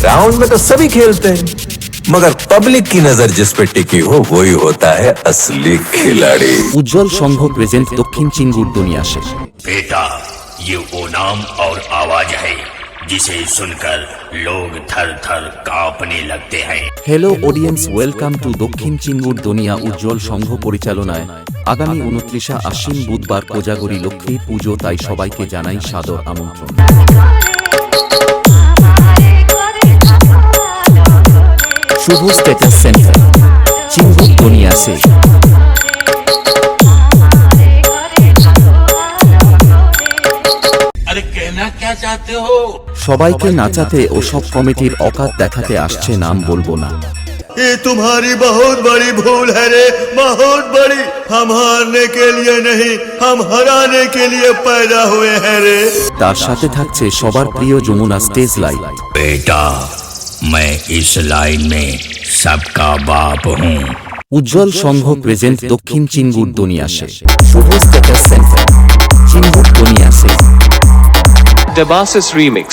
Ground में तो सभी खेलते हैं, मगर पब्लिक की नजर जिस पे टिकी हो वही होता है असली खिलाड़ी। उज्जवल संघ प्रेजेंट दक्षिण चिंगुर दुनिया से। बेटा, ये वो नाम और आवाज है जिसे सुनकर लोग थर थर कांपने लगते हैं। हेलो ऑडियंस, वेलकाम टू दक्षिण चिंगुर दुनिया। उজ্জ্বল সংঘ পরিচালনায় আগামী 29 আশ্বিন বুধবার কোজাগরী লক্ষ্মী পুজো, তাই সবাইকে জানাই সাদর আমন্ত্রণ। শুভ স্ট্যাটাস সেন্টার চিঙ্গুর দুনিয়া সে। अरे कहना क्या चाहते हो? সবাইকে নাচাতে ও সব কমিটির অকাত দেখাতে আসছে, নাম বলবো না। ये तुम्हारी बहुत बड़ी भूल है रे, बहुत बड़ी। हम हारने के लिए नहीं, हम हराने के लिए पैदा हुए हैं रे। তার সাথে থাকছে সবার প্রিয় যমুনা স্টেজ লাইভ। बेटा, मैं इस लाइन में सबका बाप हूँ। উজ্জ্বল সংঘ প্রেজেন্ট দক্ষিণ চিঙ্গুর দুনিয়া সে। শুভ স্ট্যাটাস সেন্টার চিঙ্গুর দুনিয়া সে। Debasis Remix